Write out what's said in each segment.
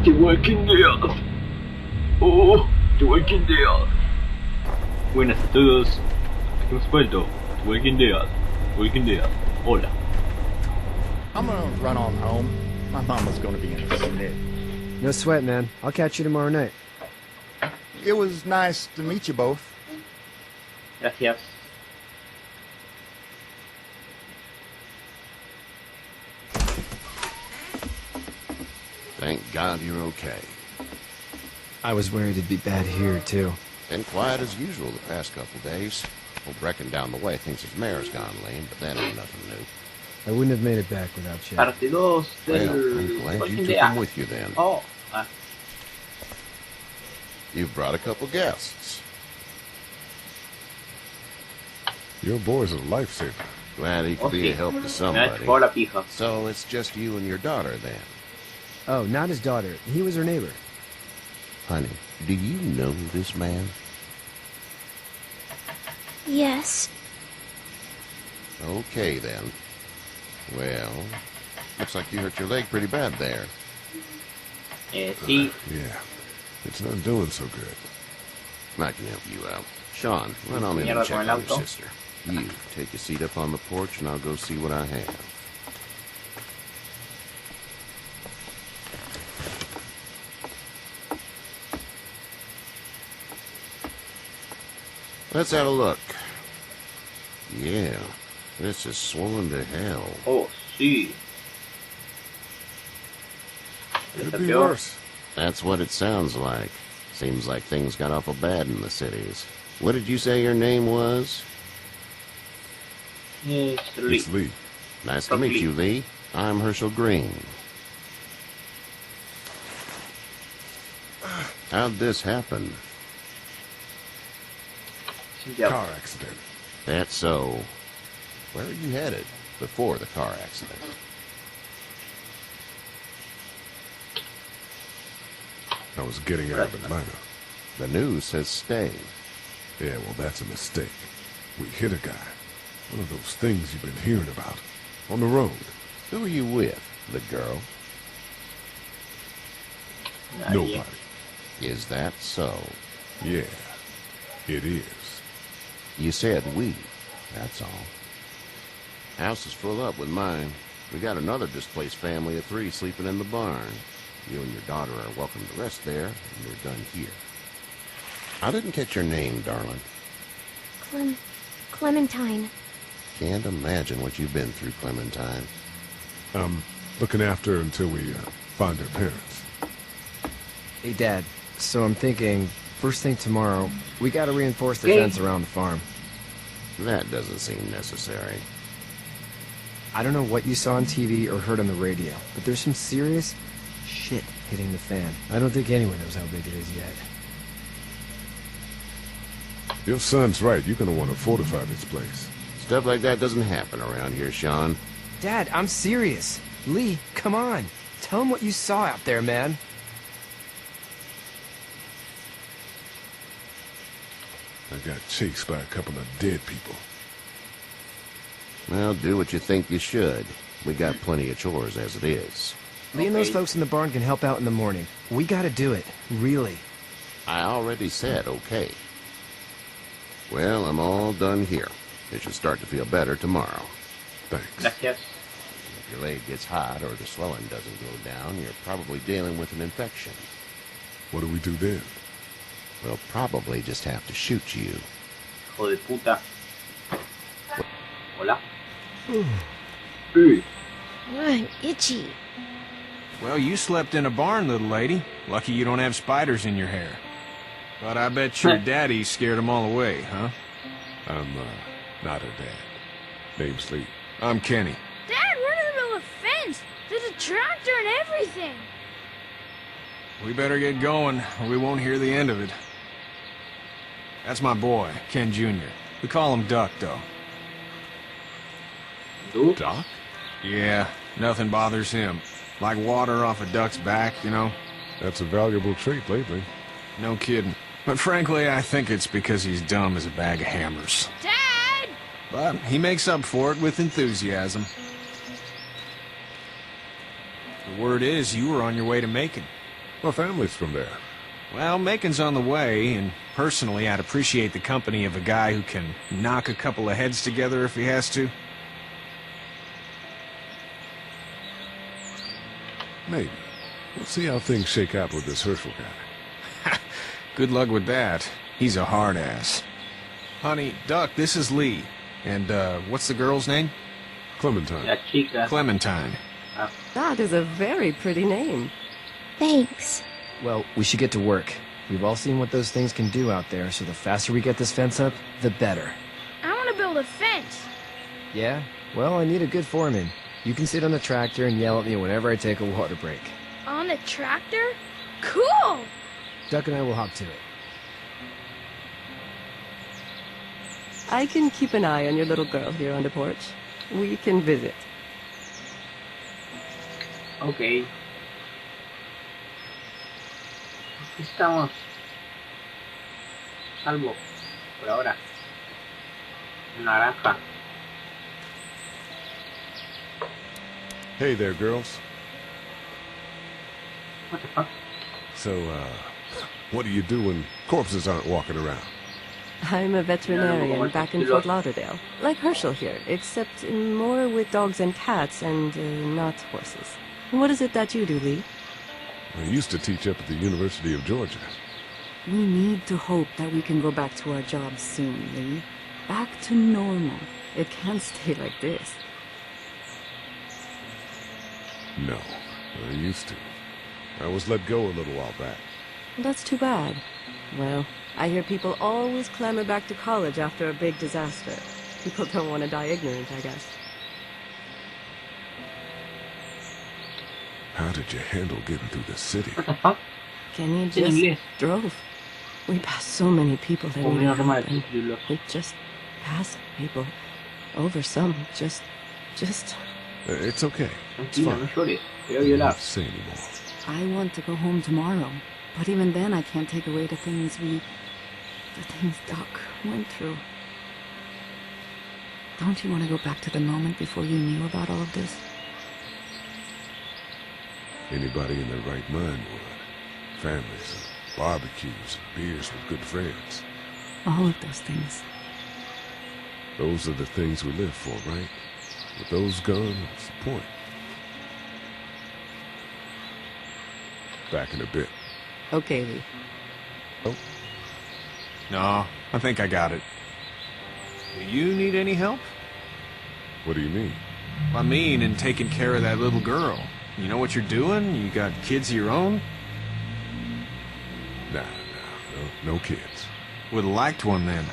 The Walking Dead. Oh, The Walking Dead. Buenas a todos. Hemos vuelto. The Walking Dead. Walking Dead. Hola. I'm gonna run on home. My mama's gonna be in a snit. No sweat, man. I'll catch you tomorrow night. It was nice to meet you both. Gracias. Thank God you're okay. I was worried it'd be bad here, too. Been quiet as usual the past couple days. Old Brecken down the way thinks his mare's gone lame, but that ain't nothing new. I wouldn't have made it back without you. Parte 2 Well, del I'm glad you Walking took Dead. him with you then. Oh, ah. You've brought a couple guests. Your boy's a lifesaver. Glad he could be a help to Me somebody. chupó la pija. So it's just you and your daughter then. Oh, not his daughter. He was her neighbor. Honey, do you know this man? Yes. Okay then. Well, looks like you hurt your leg pretty bad there. Sí. Yeah. It's not doing so good. I can help you out. Sean, run on in Mierda and check con el on your auto. sister. You, take a seat up on the porch and I'll go see what I have. Let's have a look. Yeah, this is swollen to hell. Oh, sí. It'd Está be peor. worse. That's what it sounds like. Seems like things got awful bad in the cities. What did you say your name was? It's Lee. It's Lee. Nice to meet you, Lee. I'm Herschel Green. How'd this happen? Santiago. Car accident. That's so. Where are you headed before the car accident? I was getting out of Atlanta. The news says stay. Yeah, well, that's a mistake. We hit a guy. One of those things you've been hearing about. On the road. Who are you with? The girl? Nadie. Nobody. Is that so? Yeah, it is. You said we. That's all. House is full up with mine. We got another displaced family of 3 sleeping in the barn. You and your daughter are welcome to rest there, and we're done here. I didn't catch your name, darling. Clementine. Can't imagine what you've been through, Clementine. I'm looking after her until we find her parents. Hey, Dad. So I'm thinking, first thing tomorrow, we gotta reinforce the Okay. fence around the farm. That doesn't seem necessary. I don't know what you saw on TV or heard on the radio, but there's some serious shit hitting the fan. I don't think anyone knows how big it is yet. Your son's right. You're gonna want to fortify this place. Stuff like that doesn't happen around here, Sean. Dad, I'm serious. Lee, come on. Tell him what you saw out there, man. I got chased by a couple of dead people. Well, do what you think you should. We got plenty of chores as it is. Lee and those Okay. folks in the barn can help out in the morning. We gotta do it. Really. I already said okay. Well, I'm all done here. You should start to feel better tomorrow. Thanks. Gracias. If your leg gets hot or the swelling doesn't go down, you're probably dealing with an infection. What do we do then? We'll probably just have to shoot you. Hijo de puta. Hola. Hey. I'm itchy. Well, you slept in a barn, little lady. Lucky you don't have spiders in your hair. But I bet your daddy scared them all away, huh? I'm not her dad. Name's Lee. I'm Kenny. Dad, we're in the middle of a fence. There's a tractor and everything. We better get going, or we won't hear the end of it. That's my boy, Ken Jr. We call him Duck, though. ¿Tú? Doc? Yeah, nothing bothers him. Like water off a duck's back, you know? That's a valuable trait lately. No kidding. But frankly, I think it's because he's dumb as a bag of hammers. Dad! But he makes up for it with enthusiasm. The word is you were on your way to Macon. My family's from there. Well, Macon's on the way, and personally, I'd appreciate the company of a guy who can knock a couple of heads together if he has to. Maybe. We'll see how things shake out with this Herschel guy. Good luck with that. He's a hard ass. Honey, Duck, this is Lee. And, what's the girl's name? Clementine. La chica. Clementine. That is a very pretty name. Thanks. Well, we should get to work. We've all seen what those things can do out there, so the faster we get this fence up, the better. I want to build a fence. Yeah? Well, I need a good foreman. You can sit on the tractor and yell at me whenever I take a water break. On the tractor? Cool! Duck and I will hop to it. I can keep an eye on your little girl here on the porch. We can visit. Ok. Aquí estamos. Salvo. Por ahora. Naranja. Hey there, girls. What the fuck? So, what do you do when corpses aren't walking around? I'm a veterinarian back in Fort Lauderdale. Like Herschel here, except more with dogs and cats and not horses. What is it that you do, Lee? I used to teach up at the University of Georgia. We need to hope that we can go back to our jobs soon, Lee. Back to normal. It can't stay like this. No, I used to. I was let go a little while back. That's too bad. Well, I hear people always clamor back to college after a big disaster. People don't want to die ignorant, I guess. How did you handle getting through the city? What the fuck? Kenny En just inglés. drove. We passed so many people that Oh, needed mira, help, normal, and subtítulos. we just passed people over some. Just... It's okay. It's Tranquila, fine. no llores. Te voy a I violar. don't say anymore. I want to go home tomorrow. But even then, I can't take away the things Doc went through. Don't you want to go back to the moment before you knew about all of this? Anybody in their right mind would. Families, and barbecues, and beers with good friends. All of those things. Those are the things we live for, right? With those gone, what's the point? Back in a bit. Okay, Lee. Oh, No, I think I got it. Do you need any help? what do you mean? I mean, in taking care of that little girl. You know what you're doing? You got kids of your own? No kids. Would have liked one then.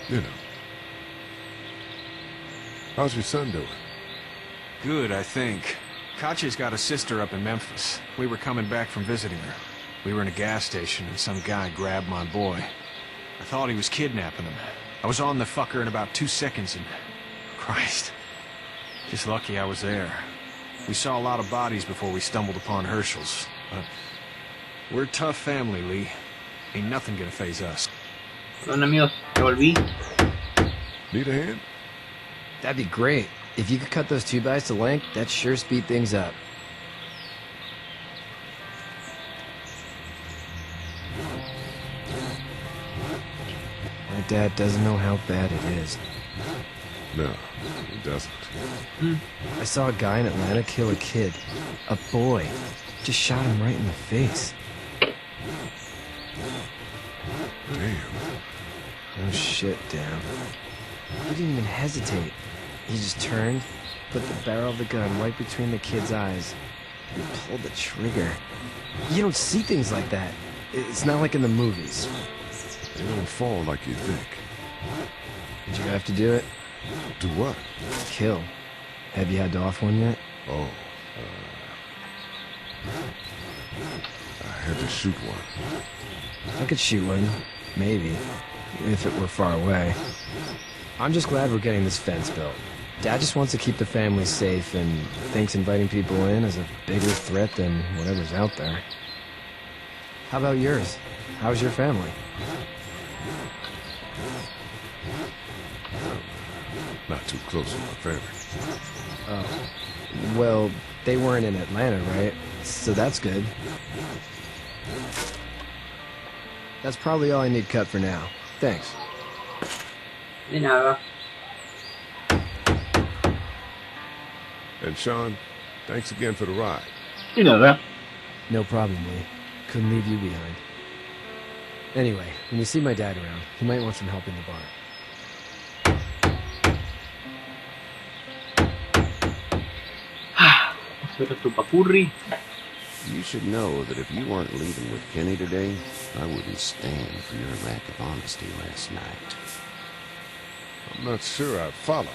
You know. How's your son doing? Good, I think. Katya's got a sister up in Memphis. We were coming back from visiting her. We were in a gas station and some guy grabbed my boy. I thought he was kidnapping him. I was on the fucker in about 2 seconds and... Christ. Just lucky I was there. We saw a lot of bodies before we stumbled upon Herschel's. But we're a tough family, Lee. Ain't nothing gonna faze us. Bueno amigos, me volví. Need a hand? That'd be great. If you could cut those 2x to length, that'd sure speed things up. My dad doesn't know how bad it is. No, he doesn't. I saw a guy in Atlanta kill a kid. A boy. Just shot him right in the face. Damn. No shit, damn. He didn't even hesitate. He just turned, put the barrel of the gun right between the kid's eyes, and pulled the trigger. You don't see things like that. It's not like in the movies. They don't fall like you think. Did you have to do it? Do what? Kill. Have you had to off one yet? Oh, I had to shoot one. I could shoot one. Maybe. If it were far away. I'm just glad we're getting this fence built. Dad just wants to keep the family safe and thinks inviting people in is a bigger threat than whatever's out there. How about yours? How's your family? Not too close with my family. Oh. Well, they weren't in Atlanta, right? So that's good. That's probably all I need cut for now. Thanks. De nada. And Sean, thanks again for the ride. De nada. No problem, Lee. Couldn't leave you behind. Anyway, when you see my dad around, he might want some help in the barn. You should know that if you weren't leaving with Kenny today, I wouldn't stand for your lack of honesty last night. I'm not sure I'd follow.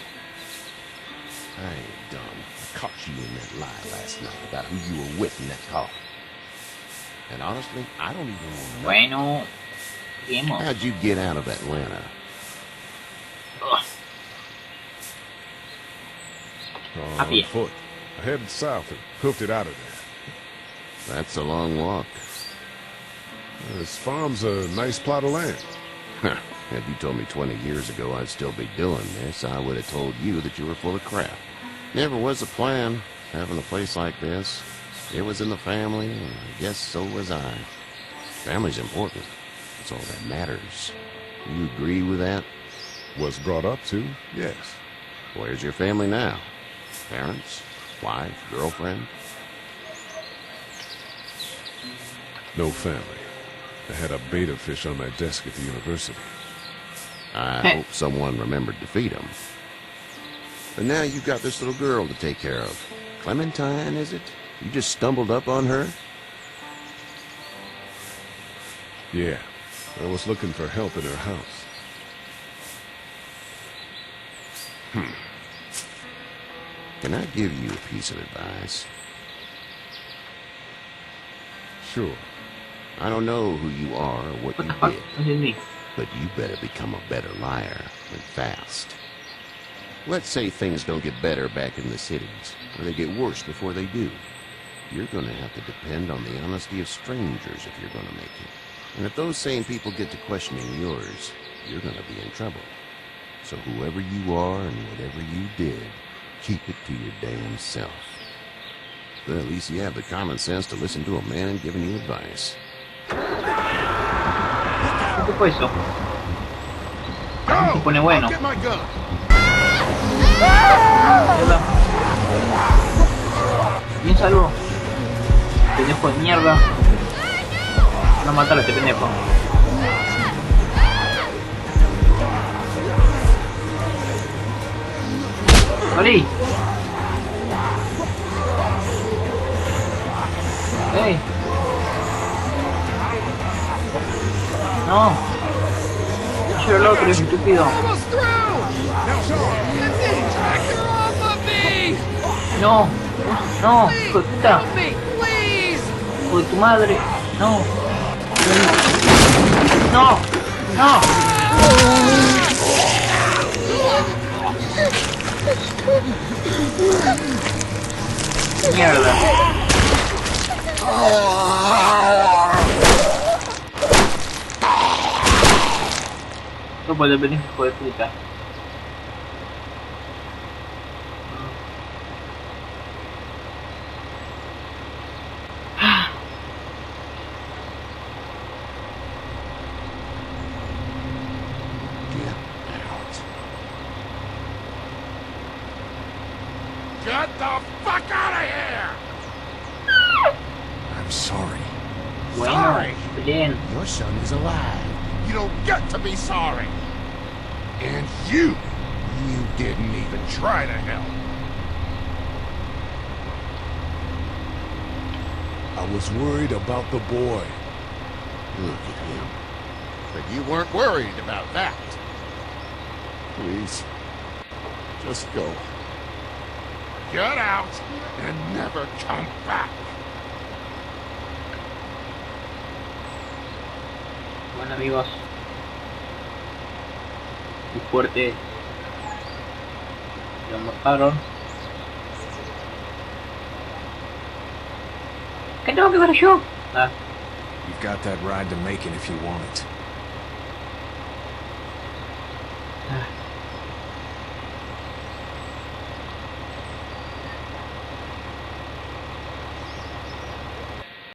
I ain't dumb. I caught you in that lie last night about who you were with in that car. And honestly, I don't even know. Bueno, seguimos. How'd you get out of Atlanta? On foot. I headed south and hoofed it out of there. That's a long walk. This farm's a nice plot of land. Had you told me 20 years ago I'd still be doing this, I would have told you that you were full of crap. Never was a plan, having a place like this. It was in the family, and I guess so was I. Family's important. That's all that matters. You agree with that? Was brought up to, yes. Where's your family now? Parents? Wife? Girlfriend? No family. I had a betta fish on my desk at the university. I hope someone remembered to feed him. But now you've got this little girl to take care of. Clementine, is it? You just stumbled up on her? Yeah. I was looking for help in her house. Can I give you a piece of advice? Sure. I don't know who you are or what you did, but you better become a better liar, and fast. Let's say things don't get better back in the cities, or they get worse before they do. You're going to have to depend on the honesty of strangers if you're going to make it. And if those same people get to questioning yours, you're going to be in trouble. So whoever you are and whatever you did, keep it to your damn self. But at least you have the common sense to listen to a man giving you advice. ¿Qué fue eso? Se pone bueno. Piénsalo. Pendejo de mierda. No matar a este pendejo. ¡Morí! ¡Ey! ¡No! ¡Yo el otro, estúpido! ¡No! ¡No! ¡Hijo de puta! ¡Hijo de tu madre! ¡No! ¡No! ¡No! ¡Mierda! No puede venir, hijo de puta. Get the fuck out of here! I'm sorry. Bueno, bien. Your son is alive. You don't get to be sorry. And you didn't even try to help. I was worried about the boy. Look at him. But you weren't worried about that. Please, just go. Get out and never come back. Bueno, amigos, muy fuerte. Lo mataron. ¿Qué tengo que ver yo? Ah. You've got that ride to Macon if you want it.